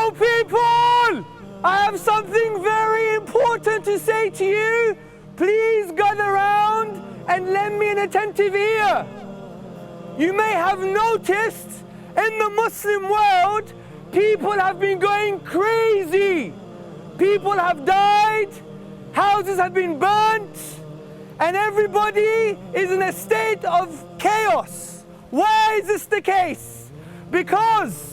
Now people, I have something very important to say to you. Please gather round and lend me an attentive ear. You may have noticed in the Muslim world, people have been going crazy. People have died, houses have been burnt, and everybody is in a state of chaos. Why is this the case? Because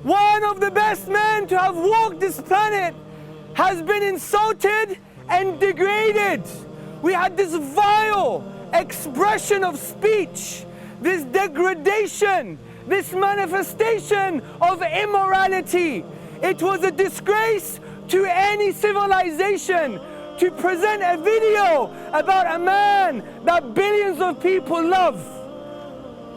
one of the best men to have walked this planet has been insulted and degraded. We had this vile expression of speech, this degradation, this manifestation of immorality. It was a disgrace to any civilization to present a video about a man that billions of people love.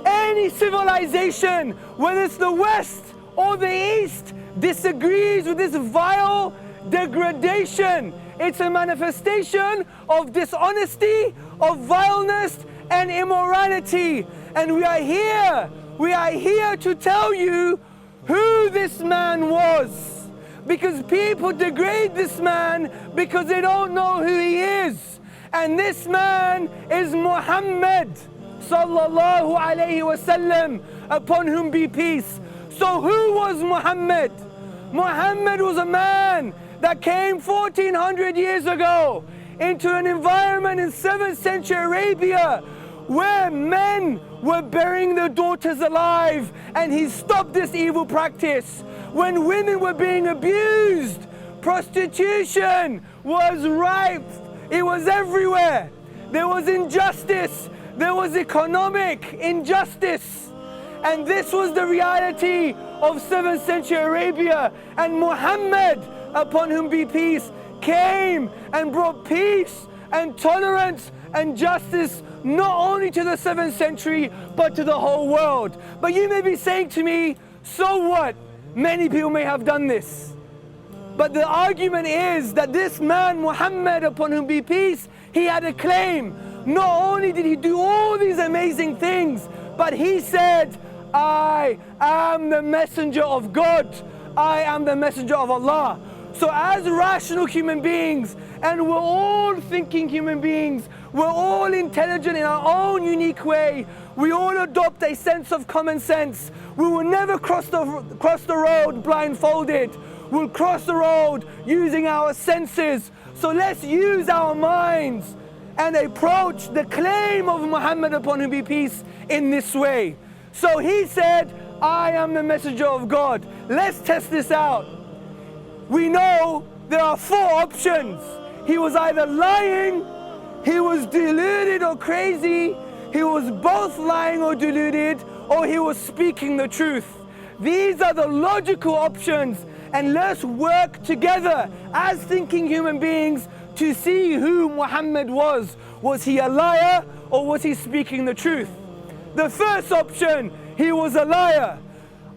Any civilization, whether it's the West or the East, disagrees with this vile degradation. It's a manifestation of dishonesty, of vileness and immorality. And we are here to tell you who this man was. Because people degrade this man because they don't know who he is. And this man is Muhammad sallallahu alayhi wasallam, upon whom be peace. So who was Muhammad? Muhammad was a man that came 1400 years ago into an environment in 7th century Arabia where men were burying their daughters alive, and he stopped this evil practice. When women were being abused, prostitution was rife, it was everywhere. There was injustice, there was economic injustice, and this was the reality of 7th century Arabia. And Muhammad, upon whom be peace, came and brought peace and tolerance and justice not only to the 7th century but to the whole world. But you may be saying to me, so what? Many people may have done this. But the argument is that this man Muhammad, upon whom be peace, he had a claim. Not only did he do all these amazing things, but he said, I am the messenger of God. I am the messenger of Allah. So as rational human beings, and we're all thinking human beings, we're all intelligent in our own unique way, we all adopt a sense of common sense. We will never cross the road blindfolded. We'll cross the road using our senses. So let's use our minds and approach the claim of Muhammad, upon whom be peace, in this way. So he said, I am the messenger of God. Let's test this out. We know there are 4 options. He was either lying, he was deluded or crazy, he was both lying or deluded, or he was speaking the truth. These are the logical options, and let's work together as thinking human beings to see who Muhammad was. Was he a liar, or was he speaking the truth? The first option, he was a liar.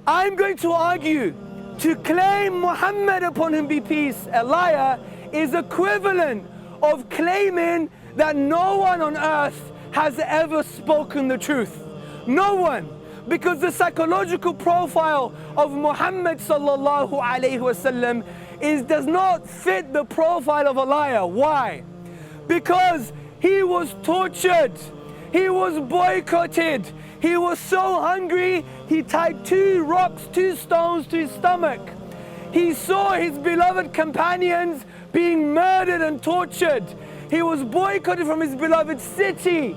I'm going to argue, to claim Muhammad, upon whom be peace, a liar, is equivalent of claiming that no one on earth has ever spoken the truth. No one. Because the psychological profile of Muhammad sallallahu alayhi wasallam does not fit the profile of a liar. Why? Because he was tortured, he was boycotted, he was so hungry, he tied 2 rocks, 2 stones to his stomach. He saw his beloved companions being murdered and tortured. He was boycotted from his beloved city.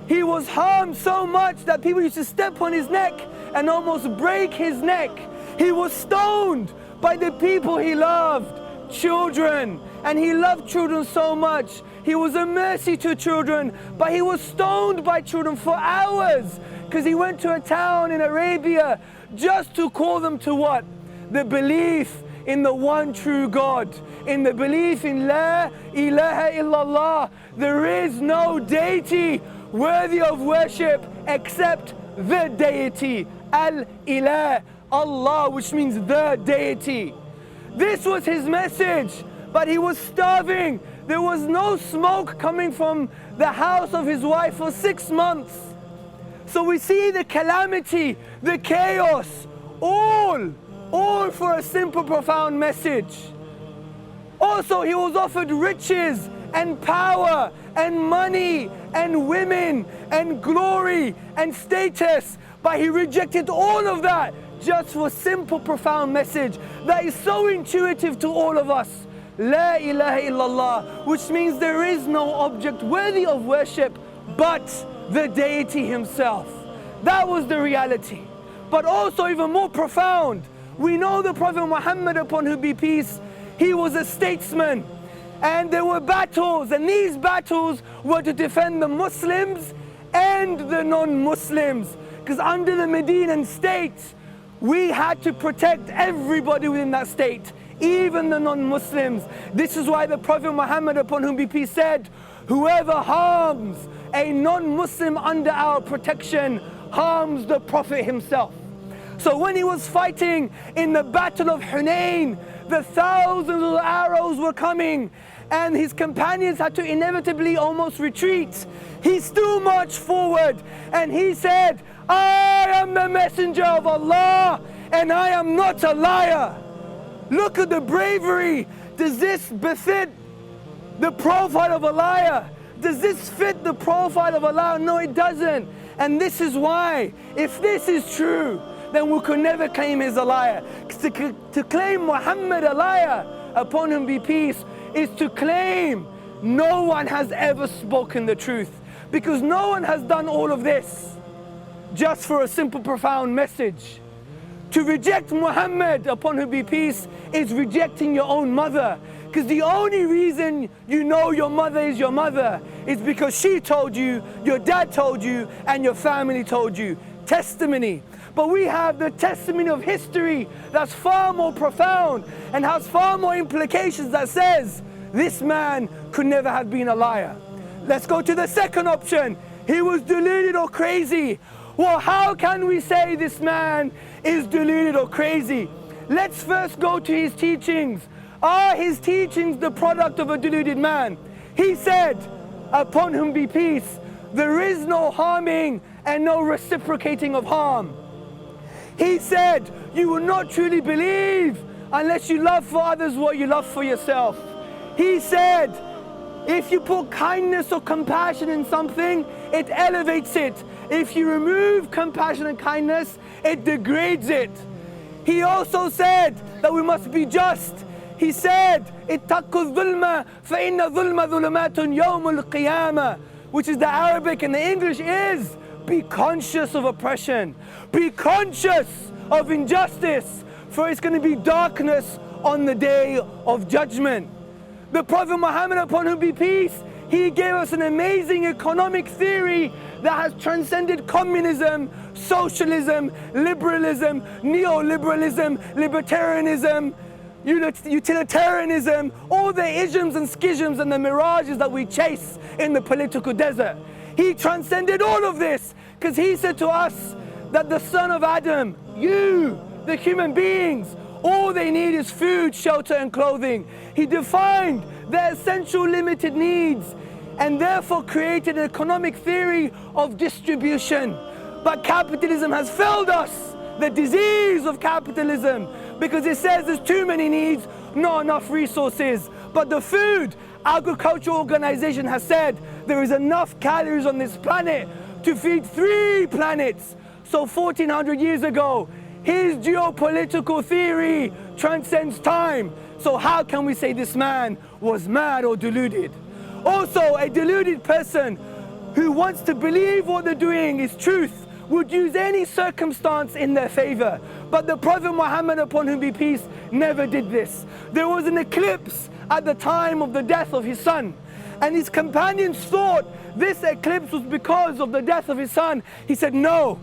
He was harmed so much that people used to step on his neck and almost break his neck. He was stoned by the people he loved, children, and he loved children so much. He was a mercy to children, but he was stoned by children for hours because he went to a town in Arabia just to call them to what? The belief in the one true God, in the belief in La ilaha illallah. There is no deity worthy of worship except the deity, Al-Ilah, Allah, which means the deity. This was his message, but he was starving. There was no smoke coming from the house of his wife for 6 months. So we see the calamity, the chaos, all all for a simple, profound message. Also, he was offered riches and power and money and women and glory and status, but he rejected all of that just for a simple, profound message that is so intuitive to all of us. La ilaha illallah, which means there is no object worthy of worship but the deity himself. That was the reality. But also even more profound, we know the Prophet Muhammad, upon whom be peace, he was a statesman, and there were battles, and these battles were to defend the Muslims and the non-Muslims, because under the Medinan state we had to protect everybody within that state, even the non-Muslims. This is why the Prophet Muhammad, upon whom be peace, said, whoever harms a non-Muslim under our protection harms the Prophet himself. So when he was fighting in the battle of Hunain, the thousands of arrows were coming and his companions had to inevitably almost retreat. He still marched forward and he said, I am the messenger of Allah and I am not a liar. Look at the bravery. Does this befit the profile of a liar? Does this fit the profile of a liar? No, it doesn't. And this is why, if this is true, then we could never claim he's a liar. To claim Muhammad a liar, upon him be peace, is to claim no one has ever spoken the truth. Because no one has done all of this just for a simple, profound message. To reject Muhammad, upon whom be peace, is rejecting your own mother. Because the only reason you know your mother is your mother is because she told you, your dad told you, and your family told you. Testimony. But we have the testimony of history that's far more profound and has far more implications that says this man could never have been a liar. Let's go to the second option. He was deluded or crazy. Well, how can we say this man is deluded or crazy? Let's first go to his teachings. Are his teachings the product of a deluded man? He said, upon whom be peace, there is no harming and no reciprocating of harm. He said, you will not truly believe unless you love for others what you love for yourself. He said, if you put kindness or compassion in something, it elevates it. If you remove compassion and kindness, it degrades it. He also said that we must be just. He said, اتقوا الظلم فإن الظلم ظلمات يوم القيامة, which is the Arabic, and the English is, be conscious of oppression. Be conscious of injustice, for it's going to be darkness on the day of judgment. The Prophet Muhammad, upon whom be peace, he gave us an amazing economic theory that has transcended communism, socialism, liberalism, neoliberalism, libertarianism, utilitarianism, all the isms and schisms and the mirages that we chase in the political desert. He transcended all of this because he said to us that the son of Adam, you, the human beings, all they need is food, shelter and clothing. He defined their essential limited needs and therefore created an economic theory of distribution. But capitalism has failed us, the disease of capitalism, because it says there's too many needs, not enough resources. But the Food Agricultural Organization has said there is enough calories on this planet to feed 3 planets. So 1400 years ago, his geopolitical theory transcends time. So how can we say this man was mad or deluded? Also, a deluded person who wants to believe what they're doing is truth would use any circumstance in their favor. But the Prophet Muhammad, upon whom be peace, never did this. There was an eclipse at the time of the death of his son, and his companions thought this eclipse was because of the death of his son. He said, no,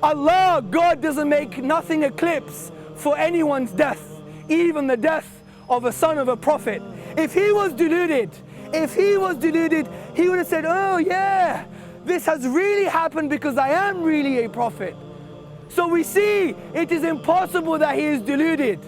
Allah, God doesn't make nothing eclipse for anyone's death, even the death of a son of a prophet. If he was deluded, he would have said, oh yeah, this has really happened because I am really a prophet. So we see it is impossible that he is deluded.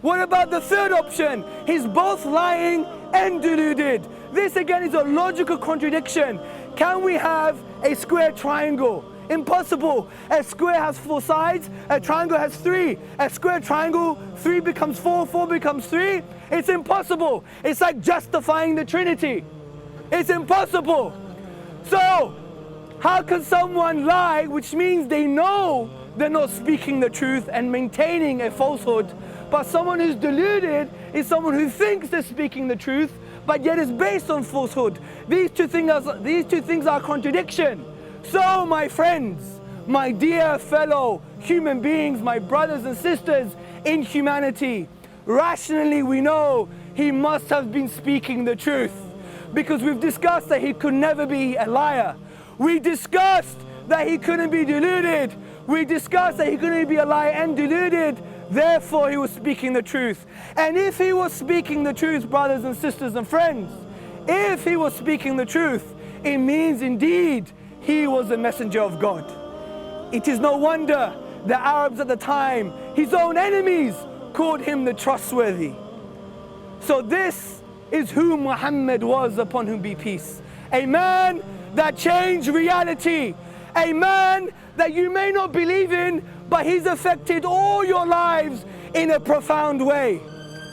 What about the third option? He's both lying and deluded. This again is a logical contradiction. Can we have a square triangle? Impossible. A square has 4 sides, a triangle has 3. A square triangle, 3 becomes 4, 4 becomes 3. It's impossible. It's like justifying the Trinity. It's impossible. So, how can someone lie, which means they know they're not speaking the truth and maintaining a falsehood? But someone who's deluded is someone who thinks they're speaking the truth, but yet is based on falsehood. These two things are contradiction. So, my friends, my dear fellow human beings, my brothers and sisters in humanity, rationally we know he must have been speaking the truth, because we've discussed that he could never be a liar. We discussed that he couldn't be deluded. We discussed that he couldn't be a liar and deluded. Therefore, he was speaking the truth. And if he was speaking the truth, brothers and sisters and friends, if he was speaking the truth, it means indeed he was a messenger of God. It is no wonder the Arabs at the time, his own enemies, called him the trustworthy. So this is who Muhammad was, upon whom be peace. A man that changed reality. A man that you may not believe in, but he's affected all your lives in a profound way.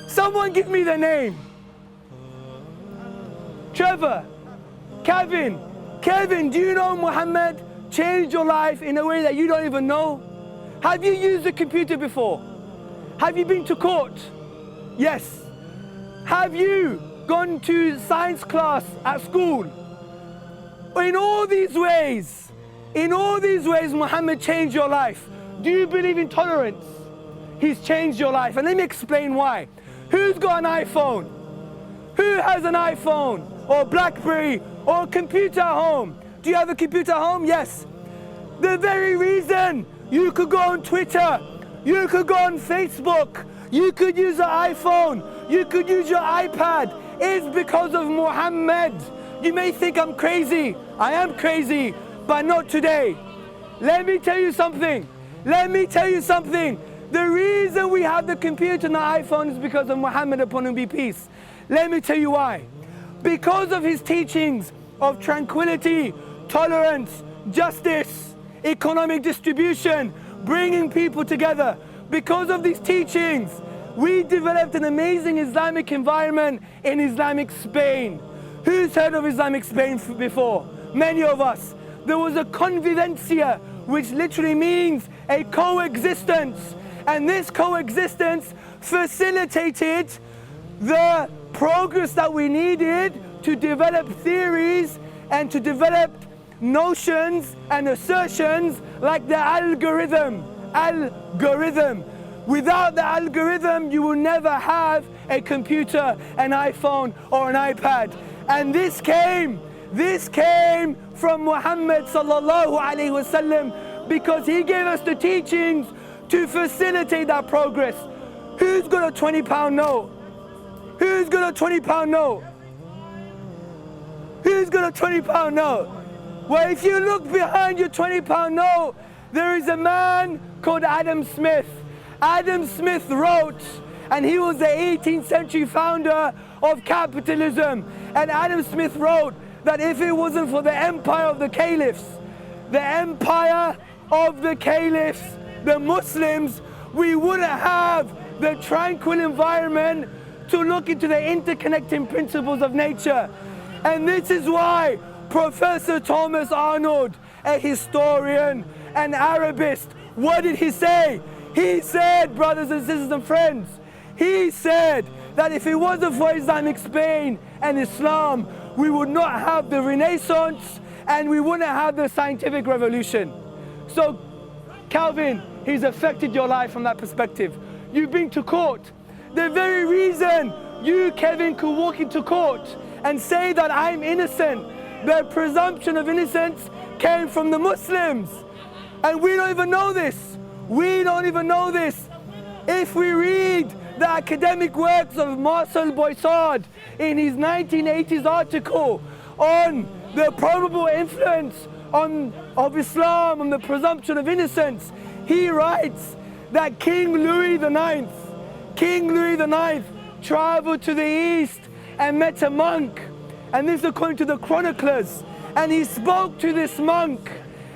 Someone give me the name. Trevor, Kevin, do you know Muhammad changed your life in a way that you don't even know? Have you used a computer before? Have you been to court? Yes. Have you gone to science class at school? In all these ways, Muhammad changed your life. Do you believe in tolerance? He's changed your life. And let me explain why. Who's got an iPhone? Who has an iPhone or BlackBerry or a computer at home? Do you have a computer at home? Yes. The very reason you could go on Twitter, you could go on Facebook, you could use an iPhone, you could use your iPad, is because of Muhammad. You may think I'm crazy. I am crazy, but not today. Let me tell you something. The reason we have the computer and the iPhone is because of Muhammad, upon whom be peace. Let me tell you why. Because of his teachings of tranquility, tolerance, justice, economic distribution, bringing people together. Because of these teachings, we developed an amazing Islamic environment in Islamic Spain. Who's heard of Islamic Spain before? Many of us. There was a convivencia, which literally means a coexistence. And this coexistence facilitated the progress that we needed to develop theories and to develop notions and assertions like the algorithm. Without the algorithm, you will never have a computer, an iPhone, or an iPad. And this came from Muhammad sallallahu alaihi wasallam, because he gave us the teachings to facilitate that progress. Who's got a £20 note? Who's got a £20 note? Who's got a £20 note? Well, if you look behind your £20 note, there is a man called Adam Smith. Adam Smith wrote, and he was the 18th century founder of capitalism. And Adam Smith wrote that if it wasn't for the empire of the caliphs, the Muslims, we wouldn't have the tranquil environment to look into the interconnecting principles of nature. And this is why Professor Thomas Arnold, a historian, an Arabist, what did he say? He said, brothers and sisters and friends, he said that if it wasn't for Islamic Spain and Islam, we would not have the Renaissance and we wouldn't have the scientific revolution. So, Calvin, he's affected your life from that perspective. You've been to court. The very reason you, Kevin, could walk into court and say that I'm innocent, the presumption of innocence came from the Muslims. And we don't even know this. If we read the academic works of Marcel Boissard in his 1980s article on the probable influence of Islam on the presumption of innocence, he writes that King Louis IX traveled to the east and met a monk, and this according to the chroniclers, and he spoke to this monk,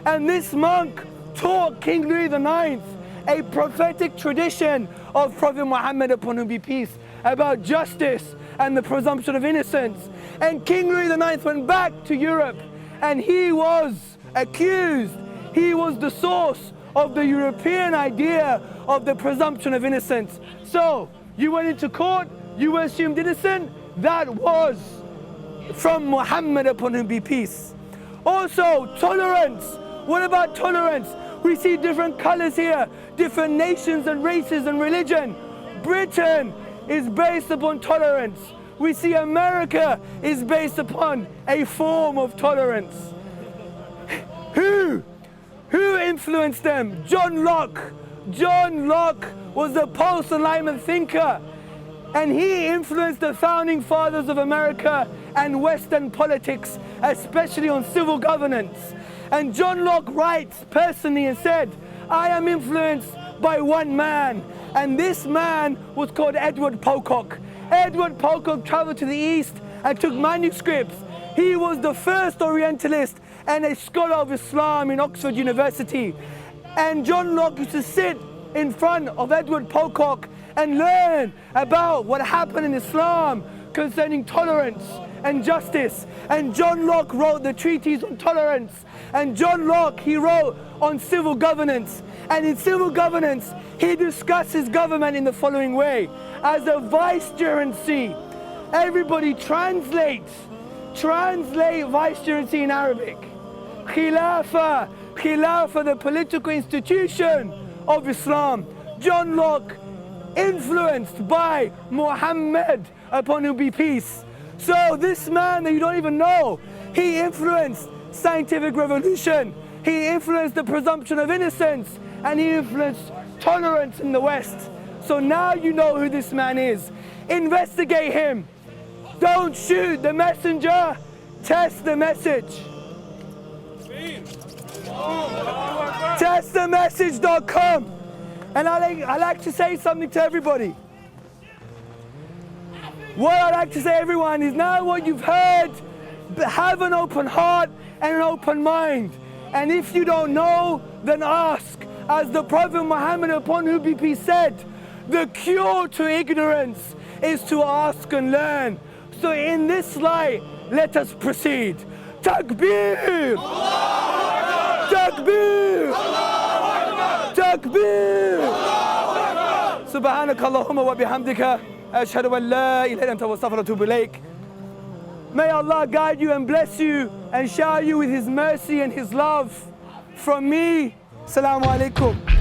And this monk taught King Louis IX a prophetic tradition of Prophet Muhammad, upon whom be peace, about justice and the presumption of innocence. And King Louis IX went back to Europe, and he was accused. He was the source of the European idea of the presumption of innocence. So you went into court, you were assumed innocent. That was from Muhammad, upon whom be peace. Also, tolerance. What about tolerance? We see different colors here, different nations and races and religion. Britain is based upon tolerance. We see America is based upon a form of tolerance. Who influenced them? John Locke. John Locke was a post-Enlightenment thinker, and he influenced the founding fathers of America and Western politics, especially on civil governance. And John Locke writes personally and said, I am influenced by one man, and this man was called Edward Pocock. Edward Pocock traveled to the east and took manuscripts. He was the first Orientalist and a scholar of Islam in Oxford University. And John Locke used to sit in front of Edward Pocock and learn about what happened in Islam concerning tolerance and justice. And John Locke wrote the treatise on tolerance. And John Locke, he wrote on civil governance. And in civil governance, he discusses government in the following way. As a vicegerency, everybody translate vicegerency in Arabic. Khilafah, the political institution of Islam. John Locke, influenced by Muhammad, upon whom be peace. So this man that you don't even know, he influenced scientific revolution, he influenced the presumption of innocence, and he influenced tolerance in the West. So now you know who this man is. Investigate him. Don't shoot the messenger, test the message. Testthemessage.com. And I like to say something to everybody. What I like to say to everyone is, now what you've heard, have an open heart and an open mind. And if you don't know, then ask. As the Prophet Muhammad, upon whom be peace, said, the cure to ignorance is to ask and learn. So in this light, let us proceed. Takbir! Takbir! Takbir! Subhanak Allahumma wa bihamdika. Ashhadu an la ilaha illa anta wa astaghfiruka wa atubu ilayk. May Allah guide you and bless you and shower you with His mercy and His love. From me, Assalamu alaikum.